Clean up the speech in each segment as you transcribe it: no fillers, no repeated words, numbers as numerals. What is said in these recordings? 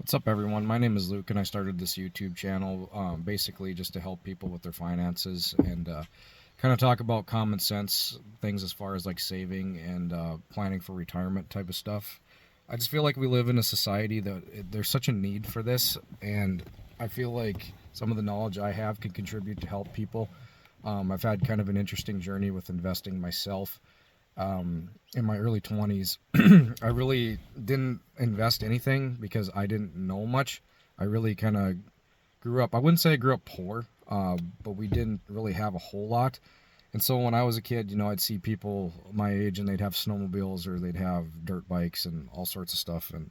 What's up, everyone? My name is Luke, and I started this YouTube channel basically just to help people with their finances and kind of talk about common sense things as far as like saving and planning for retirement type of stuff. I just feel like we live in a society that there's such a need for this, and I feel like some of the knowledge I have could contribute to help people. I've had kind of an interesting journey with investing myself in my early 20s. I really didn't invest anything because I didn't know much. I really kind of grew up, I wouldn't say I grew up poor, but we didn't really have a whole lot. And so when I was a kid, I'd see people my age and they'd have snowmobiles or they'd have dirt bikes and all sorts of stuff. And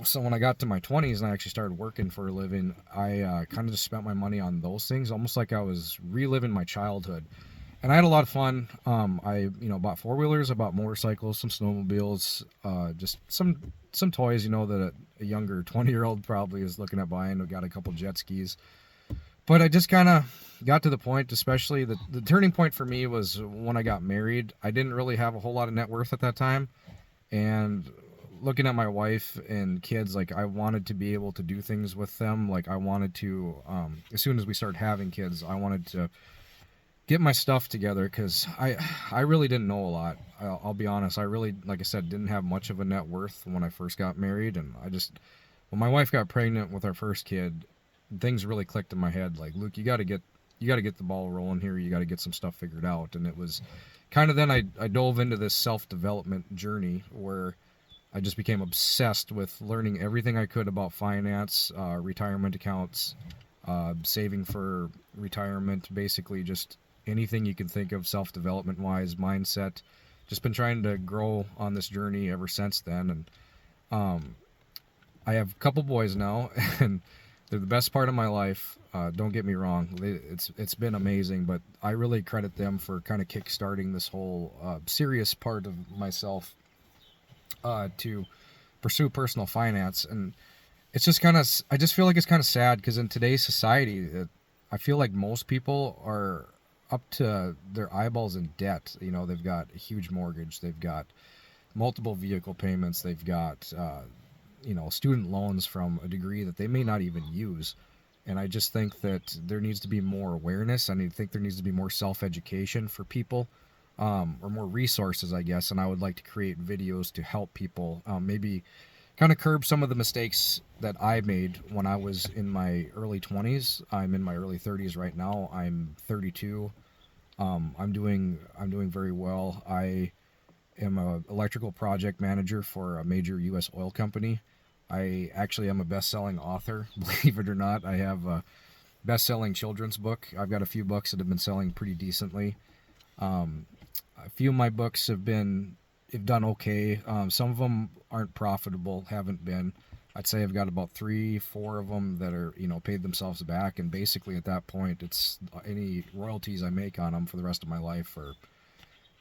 so when I got to my 20s and I actually started working for a living, I kind of just spent my money on those things, almost like I was reliving my childhood, and I had a lot of fun. I bought four wheelers, I bought motorcycles, some snowmobiles, just some toys, that a younger 20-year-old probably is looking at buying. We got a couple jet skis, but I just kind of got to the point, especially the turning point for me was when I got married. I didn't really have a whole lot of net worth at that time, and looking at my wife and kids, like I wanted to be able to do things with them. Like I wanted to, as soon as we started having kids, I wanted to get my stuff together because I really didn't know a lot. I'll be honest. I really, like I said, didn't have much of a net worth when I first got married, and when my wife got pregnant with our first kid, things really clicked in my head. Like, Luke, you got to get the ball rolling here. You got to get some stuff figured out. And it was kind of then I dove into this self development journey where I just became obsessed with learning everything I could about finance, retirement accounts, saving for retirement, basically just anything you can think of self development wise, mindset. Just been trying to grow on this journey ever since then. And um, I have a couple boys now, and they're the best part of my life. Don't get me wrong; it's been amazing, but I really credit them for kind of kickstarting this whole serious part of myself to pursue personal finance. And it's just kind of, I just feel like it's kind of sad because in today's society, I feel like most people are up to their eyeballs in debt. They've got a huge mortgage, they've got multiple vehicle payments, they've got student loans from a degree that they may not even use. And I just think that there needs to be more awareness. Think there needs to be more self-education for people, or more resources, I guess. And I would like to create videos to help people, maybe kind of curb some of the mistakes that I made when I was in my early 20s. I'm in my early 30s right now. I'm 32. I'm doing very well. I am a electrical project manager for a major U.S. oil company. I actually am a best-selling author, believe it or not. I have a best-selling children's book. I've got a few books that have been selling pretty decently. Um, a few of my books have done okay. Some of them aren't profitable, haven't been. I'd say I've got about three, four of them that are paid themselves back, and basically at that point, it's any royalties I make on them for the rest of my life are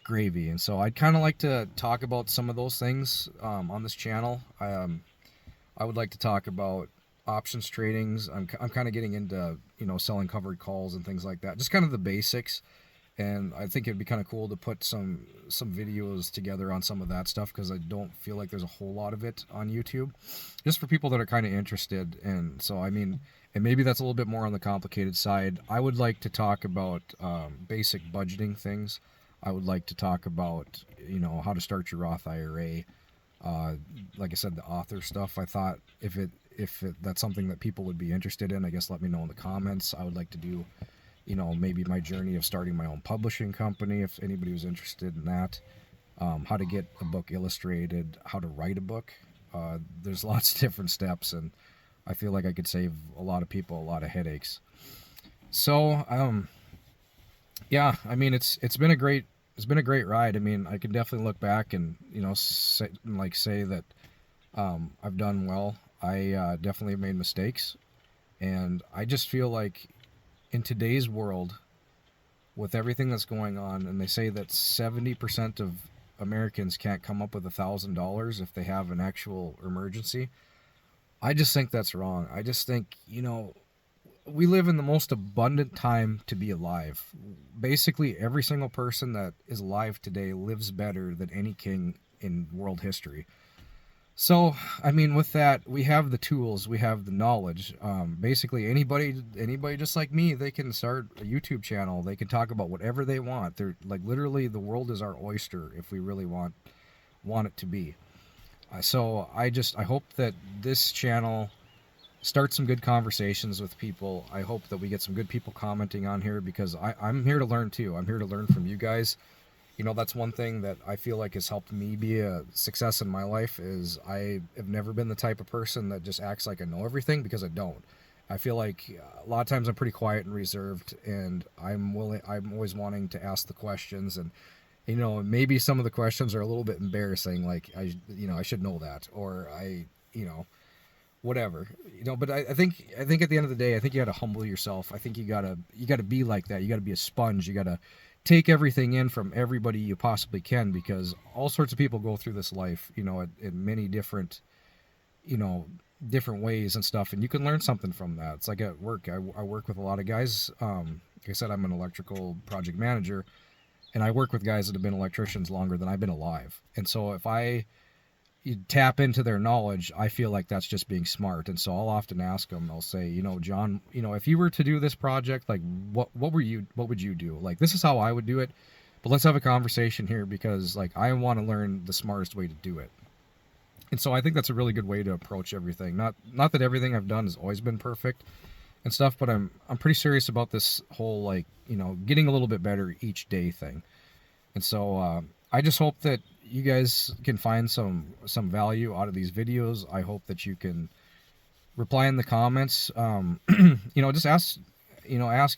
gravy. And so I'd kind of like to talk about some of those things on this channel. I would like to talk about options tradings. I'm kind of getting into selling covered calls and things like that, just kind of the basics. And I think it'd be kind of cool to put some videos together on some of that stuff because I don't feel like there's a whole lot of it on YouTube, just for people that are kind of interested. And so and maybe that's a little bit more on the complicated side. I would like to talk about basic budgeting things. I would like to talk about how to start your Roth IRA. Like I said, the author stuff. I thought if that's something that people would be interested in, I guess let me know in the comments. I would like to do maybe my journey of starting my own publishing company, if anybody was interested in that. How to get a book illustrated, how to write a book. There's lots of different steps, and I feel like I could save a lot of people a lot of headaches. So, yeah, it's been a great ride. I can definitely look back and say that I've done well. I definitely made mistakes, and I just feel like in today's world, with everything that's going on, and they say that 70% of Americans can't come up with $1,000 if they have an actual emergency. I just think that's wrong. I just think, we live in the most abundant time to be alive. Basically, every single person that is alive today lives better than any king in world history. So, I mean, with that, we have the tools, we have the knowledge. Basically, anybody just like me, they can start a YouTube channel. They can talk about whatever they want. They're like literally the world is our oyster if we really want it to be. So I hope that this channel starts some good conversations with people. I hope that we get some good people commenting on here because I'm here to learn too. I'm here to learn from you guys. You know, that's one thing that I feel like has helped me be a success in my life is I have never been the type of person that just acts like I know everything, because I don't. I feel like a lot of times I'm pretty quiet and reserved, and I'm always wanting to ask the questions. And you know, maybe some of the questions are a little bit embarrassing, like I should know that, or you know, whatever, but I think at the end of the day, I think you got to humble yourself. I think you gotta be like that. You gotta be a sponge. You gotta take everything in from everybody you possibly can, because all sorts of people go through this life, in many different, you know different ways and stuff, and you can learn something from that. It's like at work. I work with a lot of guys. Like I said, I'm an electrical project manager, and I work with guys that have been electricians longer than I've been alive. And so if you tap into their knowledge, I feel like that's just being smart. And so I'll often ask them, I'll say, John, if you were to do this project, like what would you do? Like, this is how I would do it, but let's have a conversation here, because like I want to learn the smartest way to do it. And so I think that's a really good way to approach everything. Not that everything I've done has always been perfect and stuff, but I'm pretty serious about this whole, like, getting a little bit better each day thing. And so I just hope that you guys can find some value out of these videos. I hope that you can reply in the comments. Just ask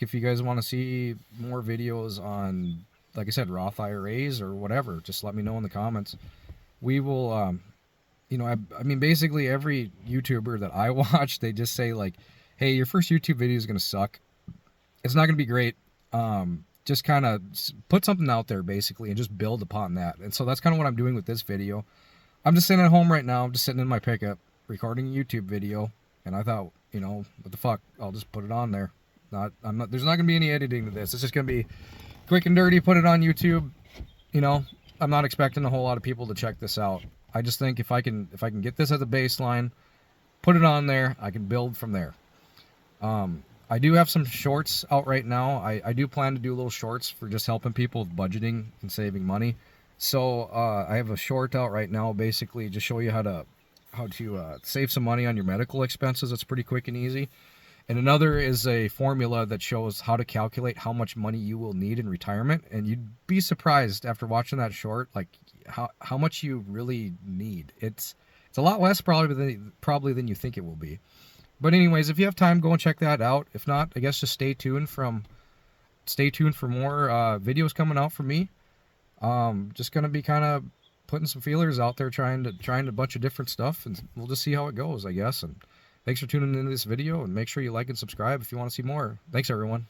if you guys want to see more videos on, like I said, Roth IRAs or whatever. Just let me know in the comments. We will, I mean, basically every YouTuber that I watch, they just say like, hey, your first YouTube video is going to suck. It's not going to be great. Just kind of put something out there basically and just build upon that. And so that's kind of what I'm doing with this video. I'm just sitting at home right now. I'm just sitting in my pickup recording a YouTube video, and I thought, what the fuck, I'll just put it on there. There's not gonna be any editing to this. It's just gonna be quick and dirty, put it on YouTube. I'm not expecting a whole lot of people to check this out. I just think if I can get this as a baseline, put it on there, I can build from there. I do have some shorts out right now. I do plan to do little shorts for just helping people with budgeting and saving money. So I have a short out right now, basically just show you how to save some money on your medical expenses. It's pretty quick and easy. And another is a formula that shows how to calculate how much money you will need in retirement. And you'd be surprised after watching that short, like how much you really need. It's a lot less probably than you think it will be. But anyways, if you have time, go and check that out. If not, I guess just stay tuned for more videos coming out from me. Just gonna be kind of putting some feelers out there, trying a bunch of different stuff, and we'll just see how it goes, I guess. And thanks for tuning into this video, and make sure you like and subscribe if you want to see more. Thanks, everyone.